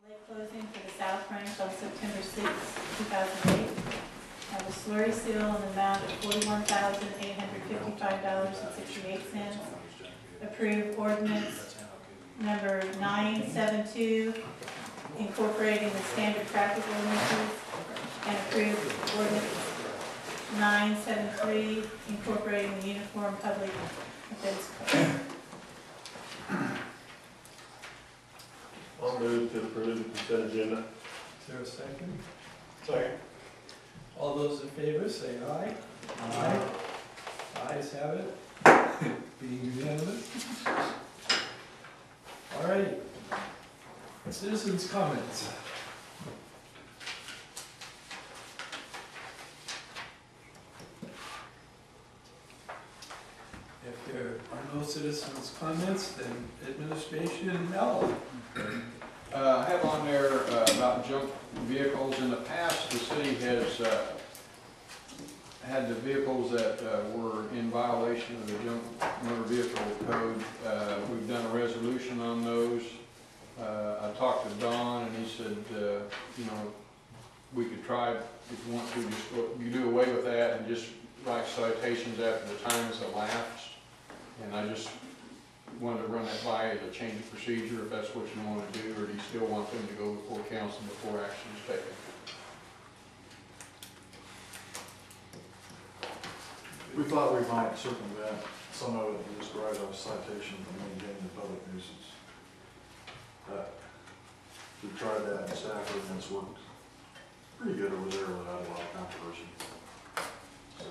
Lake closing for the South Branch on September 6, 2008. Have a slurry seal in the amount of $41,855.68. Approve ordinance number 972, incorporating the standard traffic ordinances, and approve ordinance 973, incorporating the Uniform Public Offense Code. I'll move to approve the consent agenda. Is there a second? Second. All those in favor say aye. Aye. Ayes have it. Being unanimous. All right. Citizens' comments. If there are no citizens' comments, then administration, Mel. I have on there about junk vehicles. In the past, the city has had the vehicles that were in violation of the junk motor vehicle code. We've done a resolution on those. I talked to Don, and he said, you know, we could try, if you want to, just you do away with that and just write citations after the time has elapsed. And I just wanted to run that by as a change of procedure, if that's what you want to do, or do you still want them to go before council before action is taken? We thought we might circumvent some of it and just write a citation for maintaining the public nuisance. We tried that in Stafford and it's worked pretty good over there without a lot of controversy. So.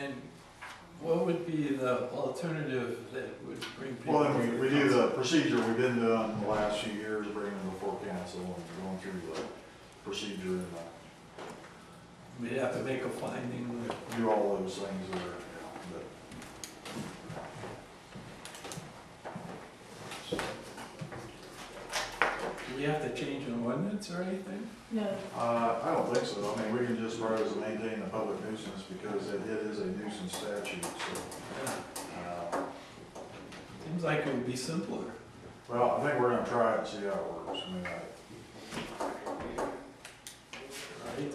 And what would be the alternative that would bring people? Well, then we do the procedure we've been doing the last few years, bringing them before council and going through the procedure and We'd have to make a finding. do all those things that are, Do we have to change an ordinance or anything? No. I don't think so. I mean, we can just write as maintain the public nuisance because it is a nuisance statute, so. Yeah. Seems like it would be simpler. Well, I think we're gonna try it and see how it works. I mean,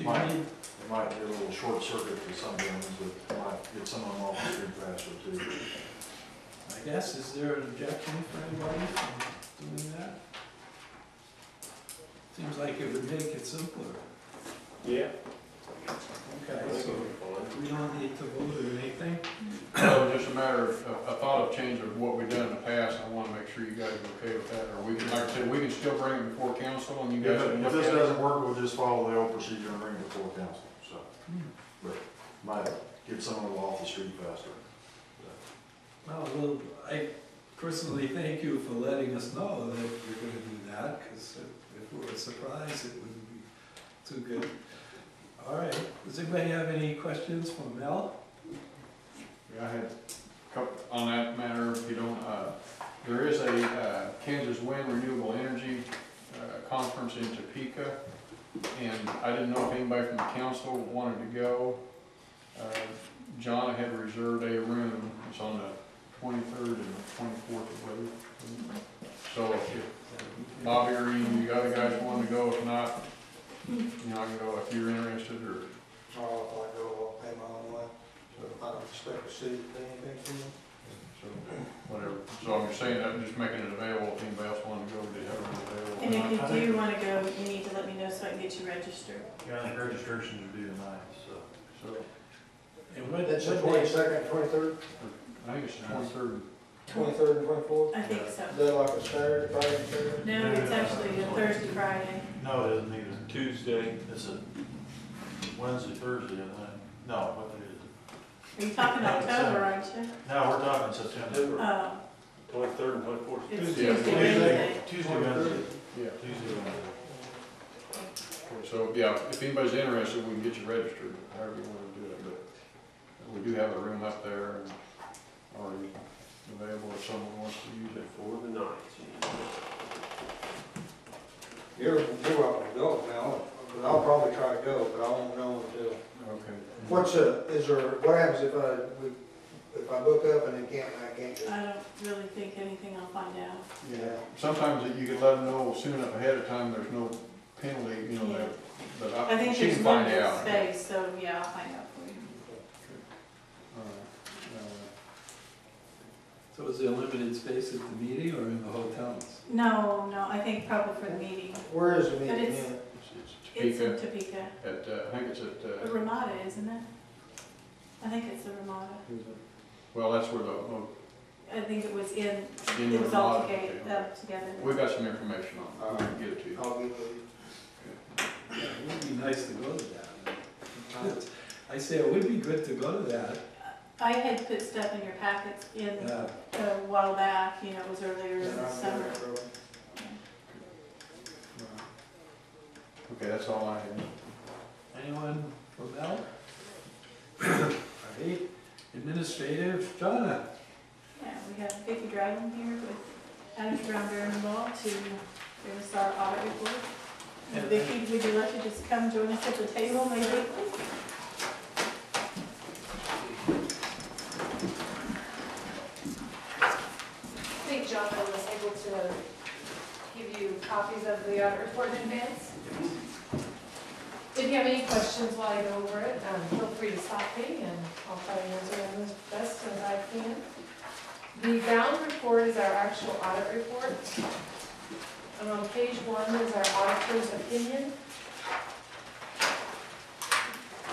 Right? it might be a little short circuit to some things, but might get some of them off the street faster too. I guess, is there an objection for anybody from doing that? Seems like it would make it simpler. Yeah. Okay, so we don't need to vote or anything? So just a matter of a thought of change of what we've done in the past. I want to make sure you guys are okay with that. Or we can, like I said, we can still bring it before council and you guys can If look this at it. doesn't work, we'll just follow the old procedure and bring it before council, so. But might get some of them off the street faster. Well, I personally thank you for letting us know that you're going to do that, because if it were a surprise, it wouldn't be too good. All right, does anybody have any questions for Mel? Yeah, I had a couple on that matter. If you don't, there is a Kansas Wind Renewable Energy conference in Topeka, and I didn't know if anybody from the council wanted to go. John had reserved a room. It's on the 23rd and 24th, I believe. So if Bobby or you other guys want to go, if not, you know, I can go if you're interested, or. Oh, if I go, I'll pay my own way. So, I don't expect the city to pay anything for me. so whatever. So I'm just saying that, I'm just making it available if anybody else wanted to go, they have it available. And if you do want to go, you need to let me know so I can get you registered. Yeah, I think registration would be tonight, so. And what, That's the what day? 22nd, 23rd, I think it's the 23rd. 23rd and 24th? I think so. Is that like a Saturday, Friday, Saturday? No, it's actually a Thursday, Friday. No, it isn't either. Tuesday. It's a Wednesday, Thursday, I think. No, what day is it? Are you talking October, aren't you? No, we're talking September. 23rd and 24th. It's Tuesday. Tuesday, Wednesday. Tuesday, Wednesday. Yeah. Tuesday, Wednesday. So, yeah, if anybody's interested, we can get you registered, however you want to do it, but we do have a room up there and already available if someone wants to use it. For the night. You're welcome to go now, but I'll probably try to go, but I won't know until. Okay. What happens if we if I look up and I can't do it. I don't really think anything I'll find out. Yeah, sometimes you could let them know soon enough ahead of time, there's no penalty, you know, Yeah. but I think she there's can find limited out. space, so yeah, I'll find out for you. So is there limited space at the meeting or in the hotels? No, I think probably for the meeting. Where is the But meeting? it's- It's It's in Topeka, Topeka. I think it's at, The Ramada, isn't it? I think it's the Ramada. well, that's where I think it was In it was all Ramada, together, okay. together. we've got some information on it, we can get it to you. I'll give it. Yeah, it would be nice to go to that. I say it would be good to go to that. I had put stuff in your packets in Yeah. a while back, you know, it was earlier in the summer. Okay, that's all I have. Anyone from Mel? All right, administrative, Jonna. Yeah, we have Vicki Dragon here with Adams Brown Bear Law to give us our audit report. And Vicki, would you like to just come join us at the table maybe? I think John was able to give you copies of the audit report in advance. If you have any questions while I go over it, feel free to stop me and I'll try to answer them as best as I can. The bound report is our actual audit report. And on page 1 is our auditor's opinion.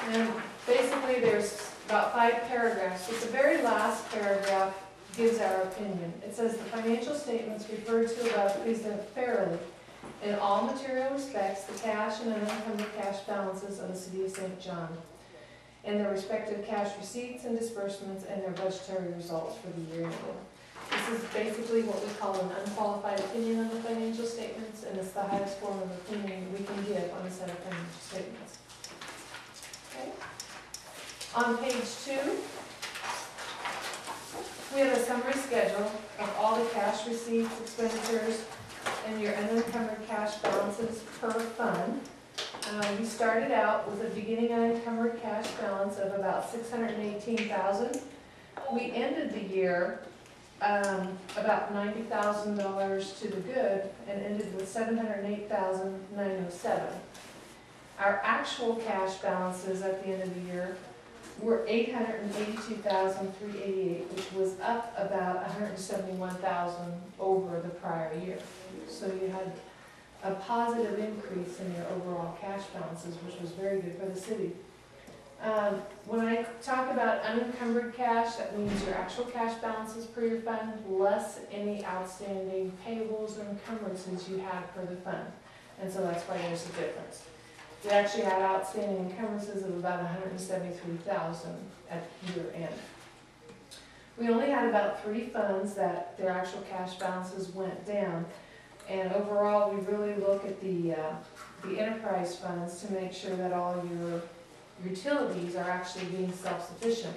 And basically there's about 5 paragraphs, but the very last paragraph gives our opinion. It says the financial statements referred to above present fairly in all material respects the cash and unencumbered cash balances of the city of St. John, and their respective cash receipts and disbursements and their budgetary results for the year ended. This is basically what we call an unqualified opinion of the financial statements, and it's the highest form of opinion we can give on a set of financial statements. Okay. On page 2, we have a summary schedule of all the cash receipts, expenditures, and your unencumbered cash balances per fund. We started out with a beginning unencumbered cash balance of about $618,000. We ended the year about $90,000 to the good and ended with $708,907. Our actual cash balances at the end of the year were $882,388, which was up about $171,000 over the prior year. So you had a positive increase in your overall cash balances, which was very good for the city. When I talk about unencumbered cash, that means your actual cash balances per your fund, less any outstanding payables or encumbrances you have per the fund. And so that's why there's a difference. We actually had outstanding encumbrances of about $173,000 at year end. We only had about 3 funds that their actual cash balances went down. And overall, we really look at the enterprise funds to make sure that all your utilities are actually being self-sufficient.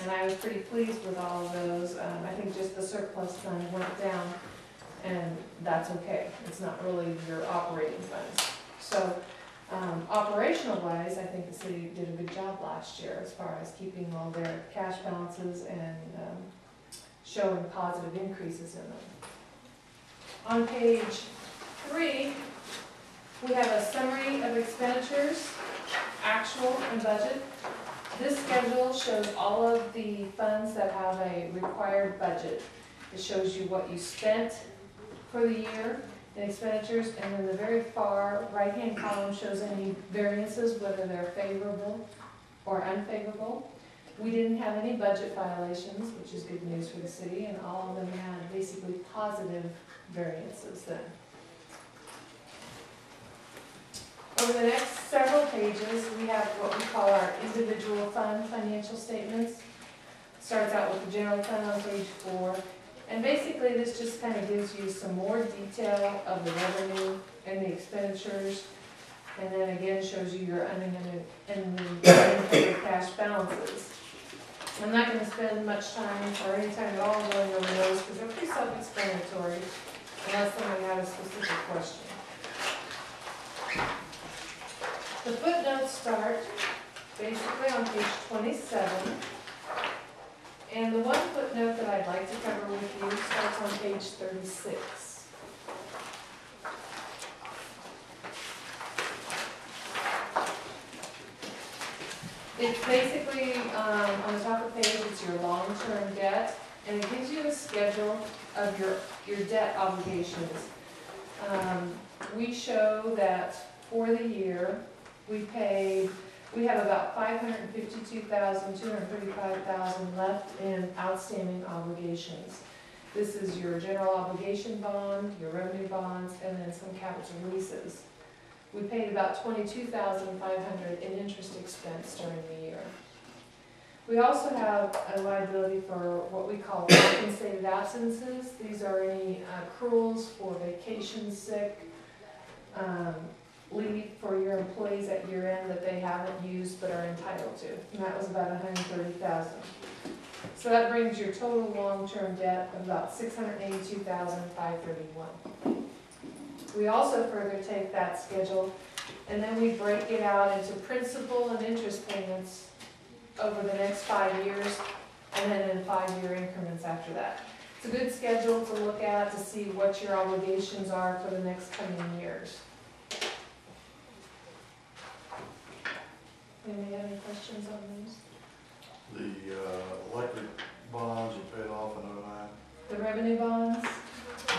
And I was pretty pleased with all of those. I think just the surplus fund went down, and that's okay. It's not really your operating funds. So operational wise, I think the city did a good job last year as far as keeping all their cash balances and showing positive increases in them. On page 3, we have a summary of expenditures, actual and budget. This schedule shows all of the funds that have a required budget. It shows you what you spent for the year in expenditures, and then the very far right-hand column shows any variances, whether they're favorable or unfavorable. We didn't have any budget violations, which is good news for the city, and all of them had basically positive variances then. Over the next several pages, we have what we call our individual fund financial statements. Starts out with the general fund on page 4. And basically this just kind of gives you some more detail of the revenue and the expenditures. And then again shows you your unencumbered cash balances. I'm not going to spend much time or any time at all going over those because they're pretty self-explanatory unless somebody had a specific question. The footnotes start basically on page 27. And the one I'd like to cover with you starts on page 36. It's basically, on the top of the page, it's your long-term debt, and it gives you a schedule of your debt obligations. We show that for the year, we have about $552,235 left in outstanding obligations. This is your general obligation bond, your revenue bonds, and then some capital leases. We paid about $22,500 in interest expense during the year. We also have a liability for what we call compensated absences. These are any accruals for vacation, sick, leave for your employees at year end that they haven't used but are entitled to. And that was about $130,000. So that brings your total long-term debt of about $682,531. We also further take that schedule and then we break it out into principal and interest payments over the next 5 years and then in 5-year increments after that. It's a good schedule to look at to see what your obligations are for the next coming years. Anybody have any questions on these? The electric bonds are paid off in 2009. The revenue bonds?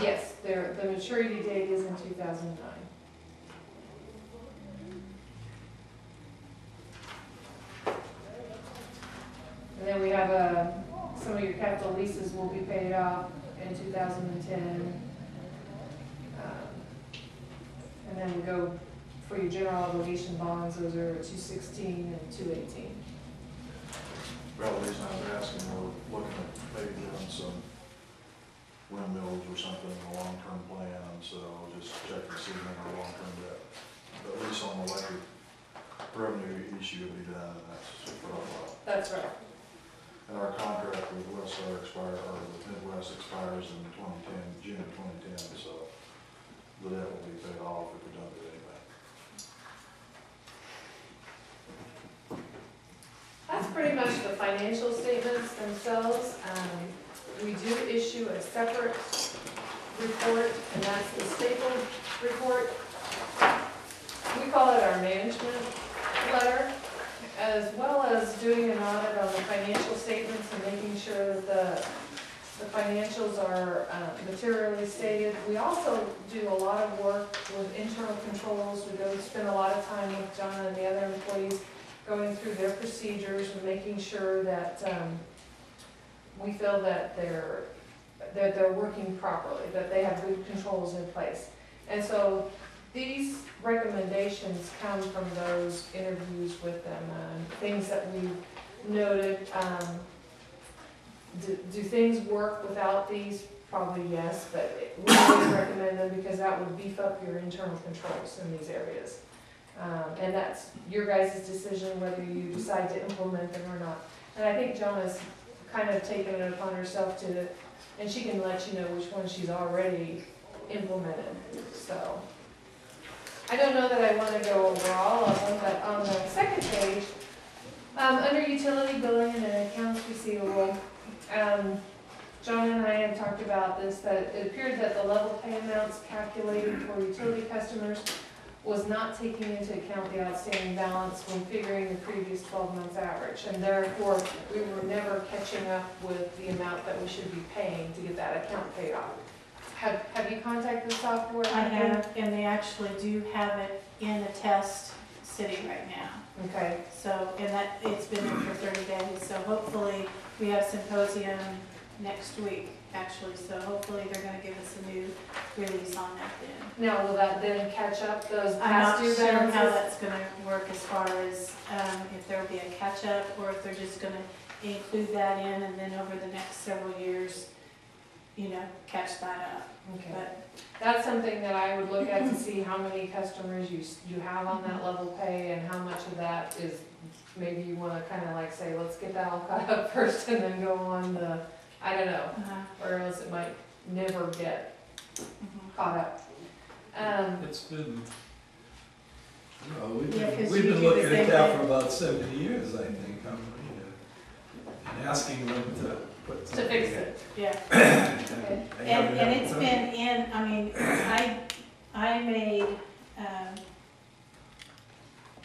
Yes, the maturity date is in 2009. And then we have some of your capital leases will be paid off in 2010. And then we go for your general obligation bonds, those are 216 and 218. Well, the reason I was asking, we're looking at maybe doing some windmills or something in the long-term plan, and so I'll just check to see when our long-term debt, at least on the electric revenue issue will be done, and that's for a while. That's right. And our contract with Weststar or with Midwest expires in 2010, June of 2010, so the debt will be paid off if we don't do anything. That's pretty much the financial statements themselves. We do issue a separate report, and that's the stapled report. We call it our management letter, as well as doing an audit on the financial statements and making sure that the financials are materially stated. We also do a lot of work with internal controls. We go spend a lot of time with John and the other employees going through their procedures and making sure that we feel that they're working properly, that they have good controls in place. And so these recommendations come from those interviews with them, things that we've noted. Do things work without these? Probably yes, but we always recommend them because that would beef up your internal controls in these areas. And that's your guys' decision whether you decide to implement them or not. And I think John has kind of taken it upon herself to, and she can let you know which one she's already implemented. So I don't know that I want to go over all of them, but on the second page, under utility billing and accounts receivable, John and I had talked about this, that it appeared that the level pay amounts calculated for utility customers was not taking into account the outstanding balance when figuring the previous 12 months average, and therefore we were never catching up with the amount that we should be paying to get that account paid off. Have you contacted the software? I have, and they actually do have it in a test city right now. Okay. So, and that, it's been in for 30 days, so hopefully we have symposium next week, actually, so hopefully they're gonna give us a new release on that then. Now, will that then catch up those I'm past not due sure how balances? that's gonna work as far as, if there'll be a catch-up, or if they're just gonna include that in, and then over the next several years, you know, catch that up. Okay. But That's something that I would look at to see how many customers you have on that level pay, and how much of that is, maybe you wanna kinda like say, let's get that all caught up first and then go on the, I don't know, or else it might never get caught up. It's been, we've Yeah, 'cause been you do the looking at same that thing. for about 70 years, I think. In asking them to put To something fix in. it, yeah. Okay. They haven't And it's done been in, I mean, I made,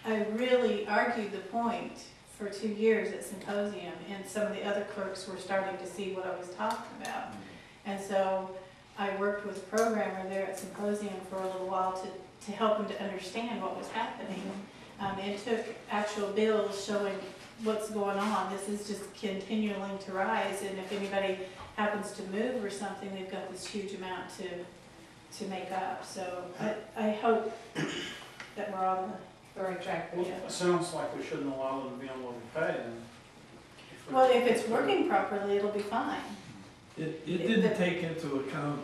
I really argued the point for 2 years at Symposium, and some of the other clerks were starting to see what I was talking about. And so I worked with a programmer there at Symposium for a little while to help him to understand what was happening. It took actual bills showing what's going on. This is just continuing to rise, and if anybody happens to move or something, they've got this huge amount to make up. So I hope that we're on The right track. Well, it sounds like we shouldn't allow them to be on what we pay then. well, if it's working properly, it'll be fine. It didn't take into account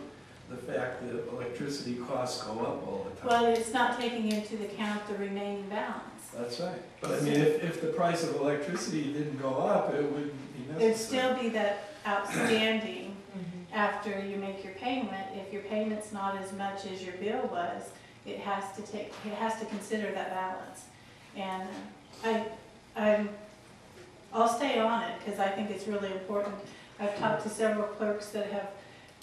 the fact that electricity costs go up all the time. Well, it's not taking into account the remaining balance. That's right. But I mean, if the price of electricity didn't go up, it wouldn't be necessary. There'd still be that outstanding Mhm. after you make your payment. If your payment's not as much as your bill was, it has to consider that balance. And I'll stay on it because I think it's really important. I've talked to several clerks that have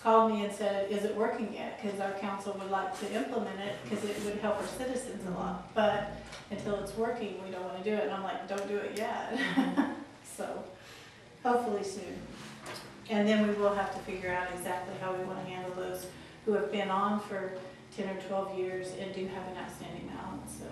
called me and said, is it working yet? Because our council would like to implement it because it would help our citizens a lot. But until it's working, we don't want to do it. And I'm like, don't do it yet. So hopefully soon. And then we will have to figure out exactly how we want to handle those who have been on for 10 or 12 years and do have an outstanding balance, so.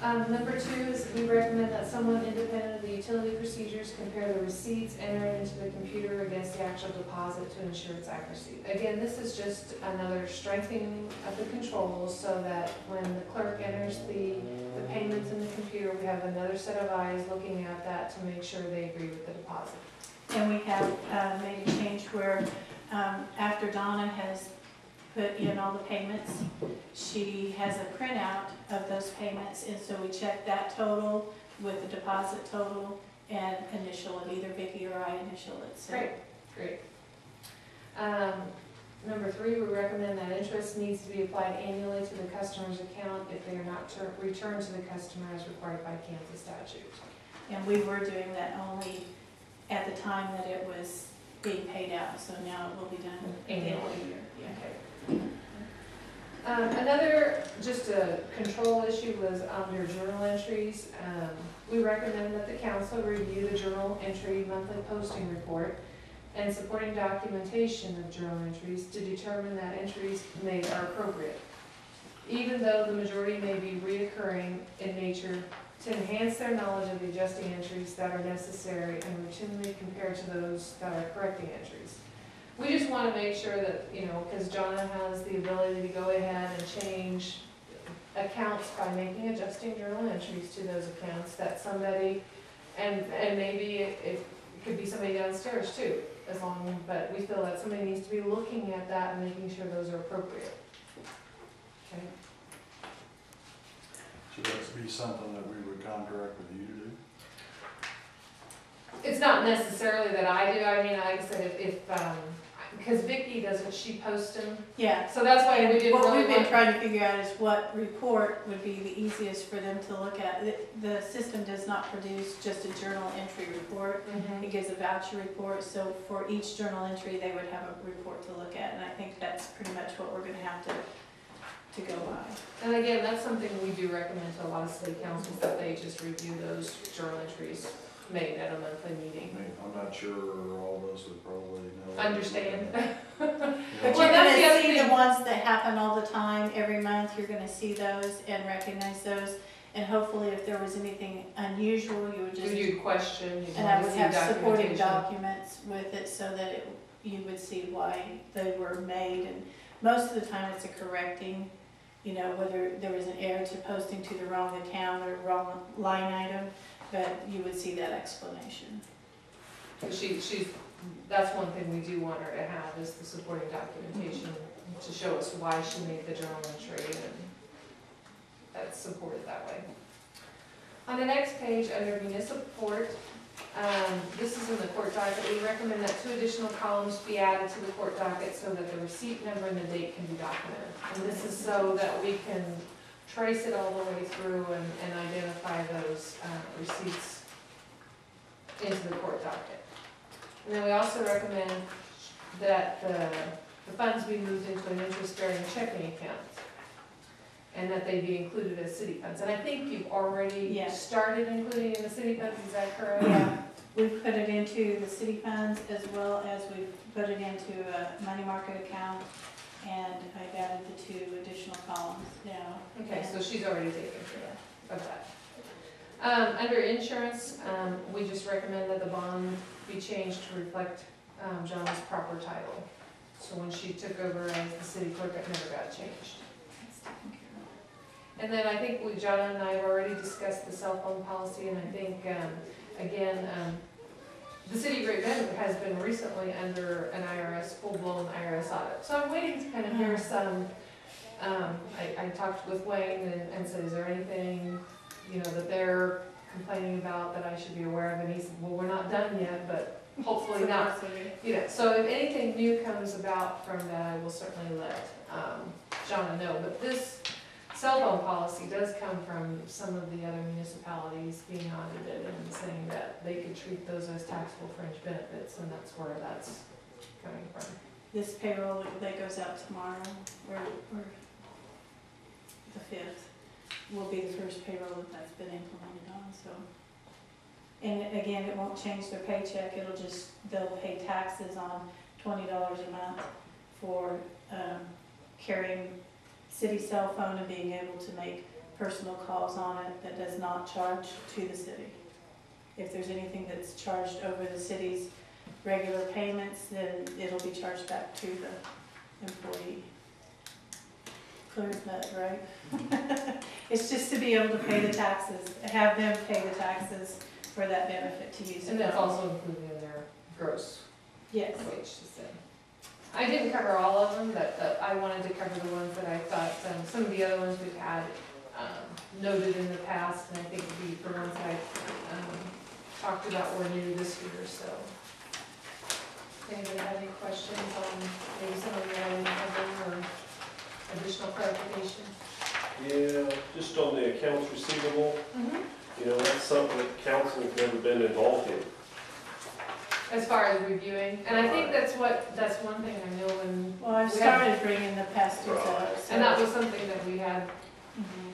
Number 2 is we recommend that someone independent of the utility procedures compare the receipts entered into the computer against the actual deposit to ensure its accuracy. Again, this is just another strengthening of the controls so that when the clerk enters the payments in the computer, we have another set of eyes looking at that to make sure they agree with the deposit. And we have made a change where after Donna has put in all the payments, she has a printout of those payments, and so we check that total with the deposit total and initial it, either Vicki or I initial it. So. Great. Number 3, we recommend that interest needs to be applied annually to the customer's account if they are not returned to the customer as required by Kansas statute. And we were doing that only at the time that it was being paid out, so now it will be done at the end of the year. Yeah. Another, just a control issue was on your journal entries. We recommend that the council review the journal entry monthly posting report and supporting documentation of journal entries to determine that entries made are appropriate. Even though the majority may be reoccurring in nature, to enhance their knowledge of the adjusting entries that are necessary and routinely compared to those that are correcting entries. We just want to make sure that, you know, because Jonna has the ability to go ahead and change accounts by making adjusting journal entries to those accounts, that somebody, and maybe it could be somebody downstairs too, but we feel that somebody needs to be looking at that and making sure those are appropriate. Okay. Should that be something that we would contract with you to do? It's not necessarily that I do. I mean, like I said, if because Vicki doesn't, she posts them. Yeah. So that's why we didn't What really we've been want. trying to figure out is what report would be the easiest for them to look at. The system does not produce just a journal entry report. Mhm. It gives a voucher report, so for each journal entry, they would have a report to look at, and I think that's pretty much what we're gonna have to go by. And again, that's something we do recommend to a lot of city councils, that they just review those journal entries made at a monthly I meeting. mean, I'm not sure all of us would probably know. Understand. But Well, you're that's the gonna other see thing. the ones that happen all the time, every month, you're gonna see those and recognize those. And hopefully, if there was anything unusual, you would just, You'd question, you'd and I want to would see have supporting documentation. documents with it so that you would see why they were made. And most of the time, it's a correcting, you know, whether there was an error to posting to the wrong account or wrong line item, but you would see that explanation. That's one thing we do want her to have, is the supporting documentation to show us why she made the journal entry, and that's supported that way. On the next page, under municipal court, this is in the court docket. We recommend that 2 additional columns be added to the court docket so that the receipt number and the date can be documented. And this is so that we can trace it all the way through and identify those receipts into the court docket. And then we also recommend that the funds be moved into an interest-bearing checking account, and that they be included as city funds. And I think you've already Yes. started including in the city funds, is that correct? Yeah, we've put it into the city funds as well as we've put it into a money market account, and I've added the 2 additional columns now. Okay, so she's already taken care of that. Under insurance, we just recommend that the bond be changed to reflect John's proper title. So when she took over as the city clerk, it never got changed. That's taken care of. And then I think John and I have already discussed the cell phone policy, and I think, again, the city of Great Bend has been recently under an IRS, full-blown IRS audit. So I'm waiting to kind of hear some, I talked with Wayne and said, is there anything, that they're complaining about that I should be aware of? And he said, well, we're not done yet, but hopefully not. So if anything new comes about from that, I will certainly let John know. But this cell phone policy does come from some of the other municipalities being audited and saying that they could treat those as taxable fringe benefits, and that's where that's coming from. This payroll that goes out tomorrow, or the 5th, will be the first payroll that's been implemented on, so. And again, it won't change their paycheck, they'll pay taxes on $20 a month for carrying city cell phone and being able to make personal calls on it that does not charge to the city. If there's anything that's charged over the city's regular payments, then it'll be charged back to the employee. Clear as mud, right? It's just to be able to pay the taxes, have them pay the taxes for that benefit to use it. And that's also included in their gross Yes. wage system. I didn't cover all of them, but I wanted to cover the ones that I thought, some of the other ones we've had noted in the past, and I think the ones that I talked about were new this year, so. Anybody have any questions on maybe some of the items or additional clarification? Yeah, just on the accounts receivable, that's something that council's never been involved in. As far as reviewing, and I think that's one thing I know when. Well, I've started bringing the past dues up. So. And that was something that we had Mhm.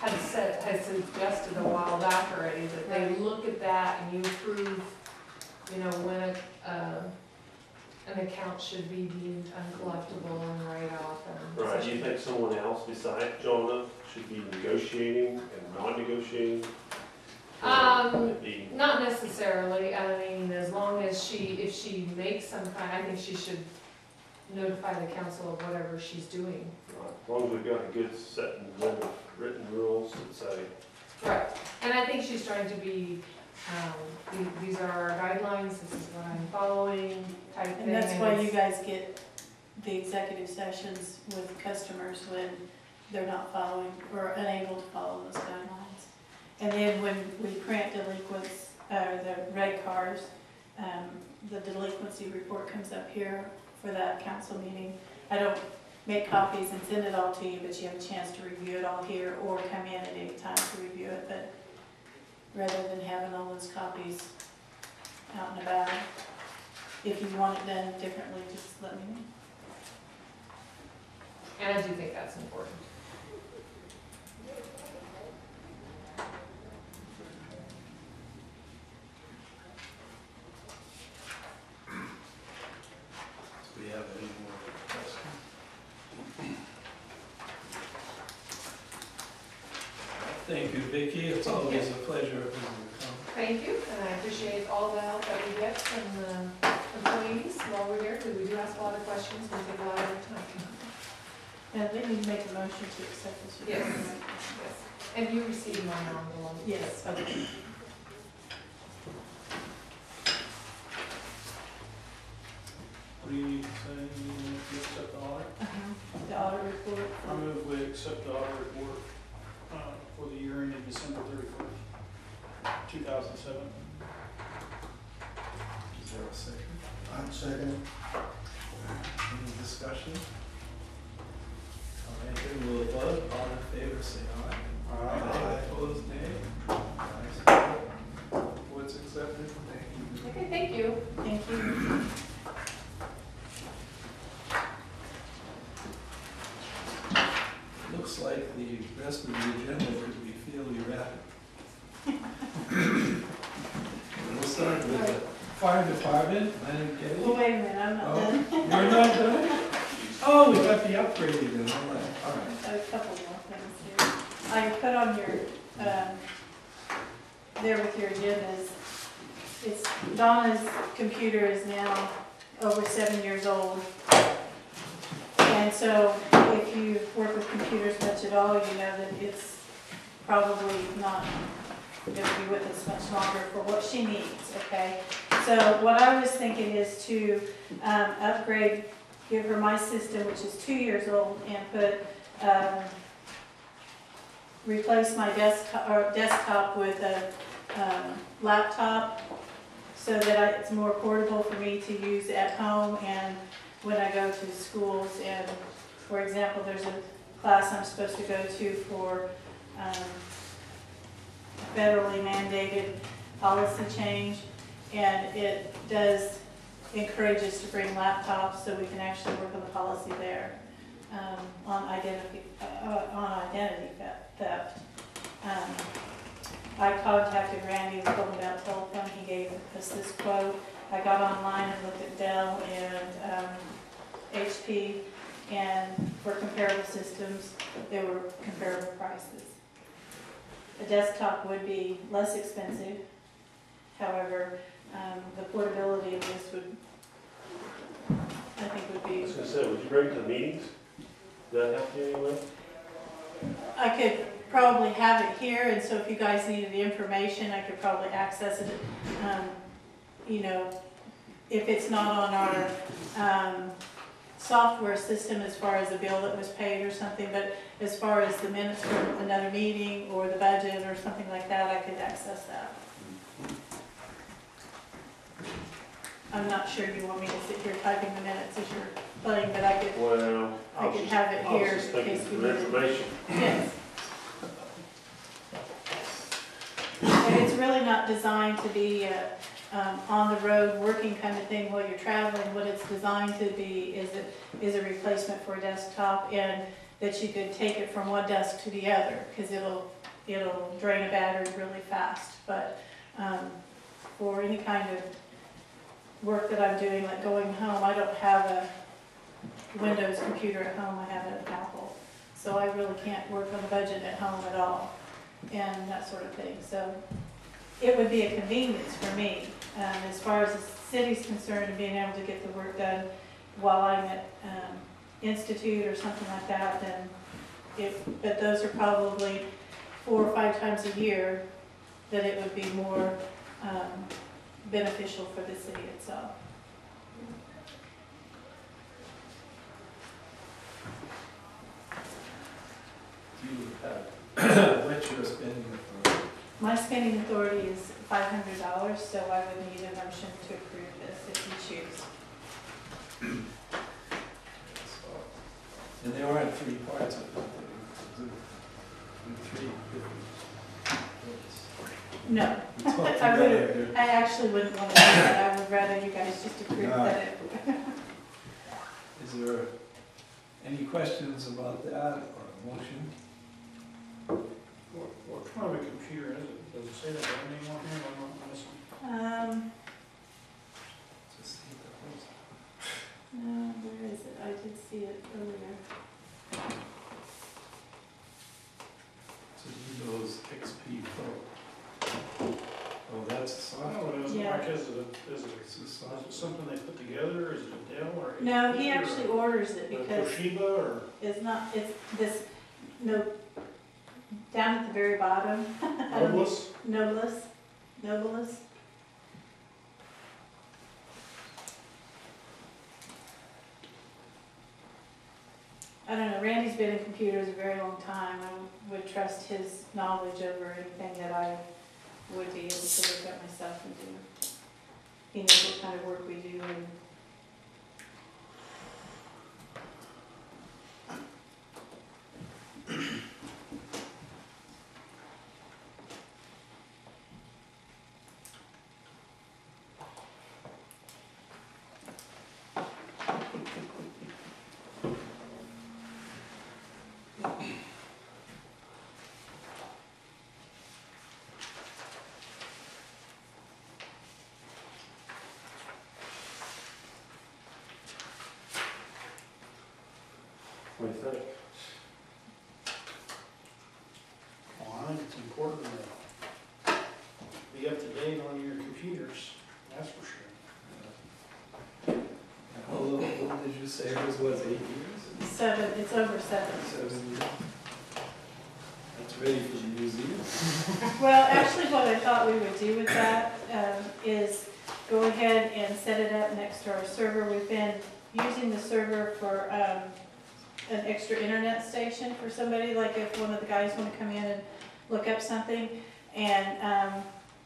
had suggested a while back already, that they look at that and you approve, when an account should be deemed uncollectible and write off and. Right, do you think someone else besides Jonah should be negotiating and non-negotiating? Not necessarily, I mean, as long as if she makes some kind, I think she should notify the council of whatever she's doing. Right, as long as we've got a good set of written rules that say. Right, and I think she's trying to be, these are our guidelines, this is what I'm following, type thing. And that's why you guys get the executive sessions with customers when they're not following or unable to follow those guidelines. And then when we print delinquents, the red cards, the delinquency report comes up here for that council meeting. I don't make copies and send it all to you, but you have a chance to review it all here or come in at any time to review it. But rather than having all those copies out and about, if you want it done differently, just let me know. And I do think that's important. Do we have any more questions? Thank you, Vicki. It's always a pleasure when you come. Thank you, and I appreciate all the help that we get from the employees while we're here, because we do ask a lot of questions and take a lot of their time. Now, they need to make a motion to accept this. Yes. Yes. And you received my envelope? Yes. Okay. What do you need to say? You need to accept the audit? The audit report. I move we accept the audit report for the year ended December 31st, 2007. Is there a second? I'm second. Any discussion? All right, then we'll vote. All in favor, say aye. Aye. Opposed, nay. Ayes have it. Report's accepted. accepted, thank you. Okay, thank you. Thank you. Looks like the rest of the agenda could be fairly rapid. We'll start with the fire department, Leonard Well, Kelly. wait a minute, I'm not done. You're not done? Oh, we got the upgrading and all that, all right. A couple more things here. I put on your, there with your agendas, it's, Donna's computer is now over 7 years old. And so if you work with computers much at all, you know that it's probably not going to be with us much longer for what she needs, okay? So what I was thinking is to upgrade, give her my system, which is 2 years old, and put, replace my desktop with a laptop so that it's more portable for me to use at home and when I go to schools. And for example, there's a class I'm supposed to go to for federally mandated policy change, and it does encourage us to bring laptops so we can actually work on the policy there on identity theft. I contacted Randy and told him about telephone. He gave us this quote. I got online and looked at Dell and HP, and for comparable systems, there were comparable prices. A desktop would be less expensive. However, the portability of this would, I think, would I be. was gonna say, would you bring it to the meetings? Does that help you anyway? I could probably have it here, and so if you guys needed the information, I could probably access it. You know, if it's not on our software system as far as the bill that was paid or something, but as far as the minutes from another meeting or the budget or something like that, I could access that. I'm not sure you want me to sit here typing the minutes as you're playing, but I could, Well, I could have it here I was just in thinking case we for need it. information. Yes. And it's really not designed to be on the road working kind of thing while you're traveling. What it's designed to be is a replacement for a desktop, and that you could take it from one desk to the other, because it'll drain a battery really fast. But for any kind of work that I'm doing, like going home, I don't have a Windows computer at home, I have an Apple. So I really can't work on the budget at home at all, and that sort of thing. So it would be a convenience for me. As far as the city's concerned and being able to get the work done while I'm at Institute or something like that, then but those are probably 4 or 5 times a year that it would be more beneficial for the city itself. Do you have, what's your spending authority? My spending authority is $500, so I would need a motion to approve this if you choose. And there aren't 3 parts of it. There are 3 different. No, We talked I together would. here. I actually wouldn't want to do that. I would rather you guys just approve that. Is there any questions about that or a motion? What kind of a computer is it? Does it say that brand name on here? I'm not missing. Just see the host. No, where is it? I did see it earlier. So Windows XP Pro. Oh, that's a I software. don't know what it is. Yeah. Like, is It's a it software. something they put together? Is it a Dell or? No, he HP or actually orders it a because Toshiba or? it's not, it's this, no, down at the very bottom. I don't know. Noblesse? Noblesse. I don't know, Randy's been in computers a very long time. I would trust his knowledge over anything that I would be able to look at myself and do. He knows what kind of work we do and What do you think? Well, I think it's important to be up to date on your computers, that's for sure. How old did you say it was, 8 years? 7, it's over 7. 7 years? That's ready for the museum. Well, actually, what I thought we would do with that is go ahead and set it up next to our server. We've been using the server for an extra internet station for somebody, like if one of the guys want to come in and look up something. And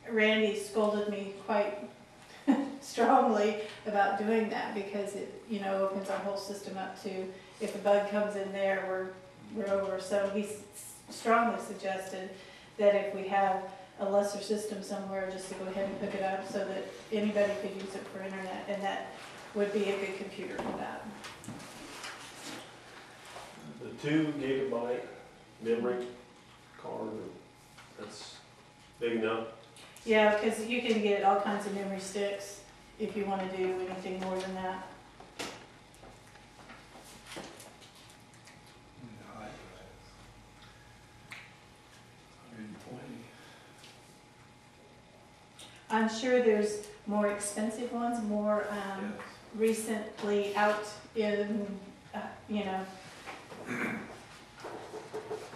Randy scolded me quite strongly about doing that because it, you know, opens our whole system up to, if a bug comes in there, we're over. So he strongly suggested that if we have a lesser system somewhere, just to go ahead and hook it up so that anybody could use it for internet, and that would be a good computer for that. The 2 gigabyte memory card, that's big enough? Yeah, because you can get all kinds of memory sticks if you want to do anything more than that. No, 120. I'm sure there's more expensive ones, more Yes. recently out in, you know,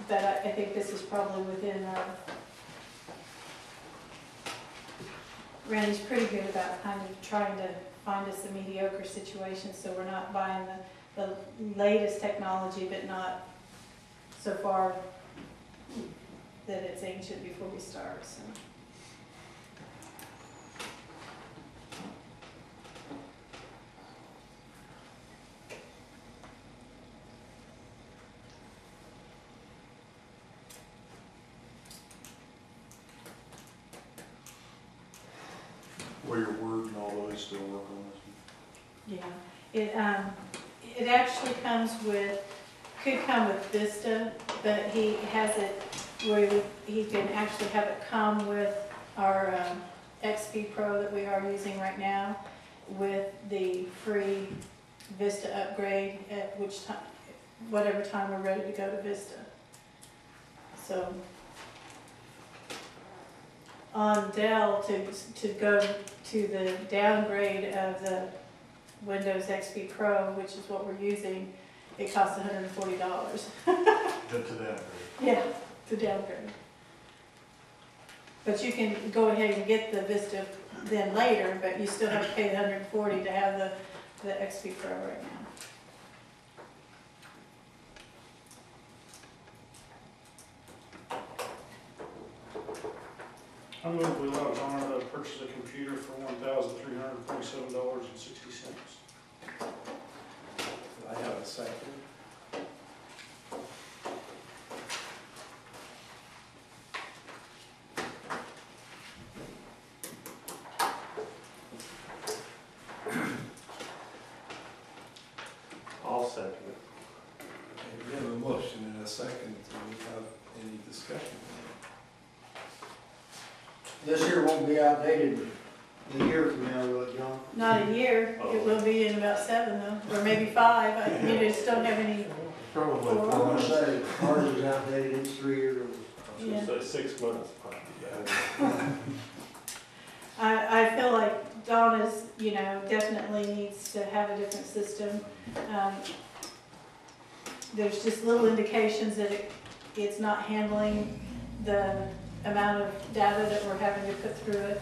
but I think this is probably within Randy's pretty good about kind of trying to find us a mediocre situation, so we're not buying the latest technology, but not so far that it's ancient before we start, so. Will your Word and all those still work on this? Yeah, it actually comes with, could come with Vista, but he has it where he can actually have it come with our XP Pro that we are using right now, with the free Vista upgrade at which time, whatever time we're ready to go to Vista. So on Dell, to go to the downgrade of the Windows XP Pro, which is what we're using, it costs $140. To that, Yeah, to downgrade. But you can go ahead and get the Vista then later, but you still have to pay the $140 to have the XP Pro right now. I move we allow Donna to purchase a computer for $1,347.60. I have a second. I'll second it. Okay, we have a motion and a second. Do we have any discussion? This here won't be outdated a year from now, will it, John? Not a year, it will be in about 7 though, or maybe 5. You just don't have any. Probably Four. I'm gonna say, ours is outdated, it's 3 years old. I was gonna say 6 months. I feel like Donna's, you know, definitely needs to have a different system. There's just little indications that it's not handling the amount of data that we're having to put through it.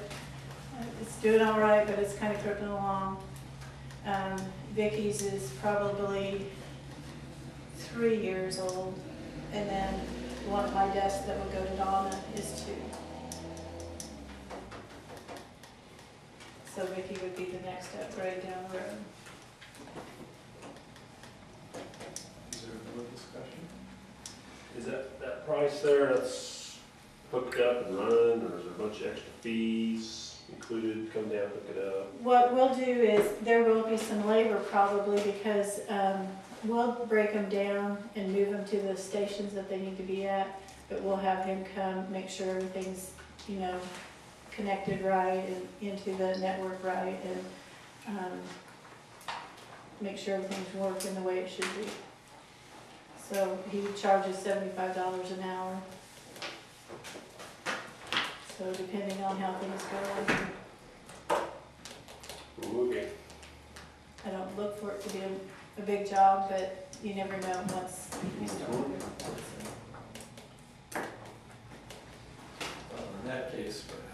It's doing all right, but it's kind of tripping along. Vicky's is probably 3 years old, and then one of my desks that would go to Donna is 2. So Vicky would be the next upgrade down the road. Is there more discussion? Is that price there, that's hooked up and running, or is there a bunch of extra fees included, come down, hook it up? What we'll do is, there will be some labor probably, because we'll break them down and move them to the stations that they need to be at, but we'll have him come, make sure everything's, you know, connected right and into the network right, and make sure everything's working the way it should be. So he charges $75 an hour. So depending on how things go, Okay. I don't look for it to be a big job, but you never know once you start. Well, in that case, perhaps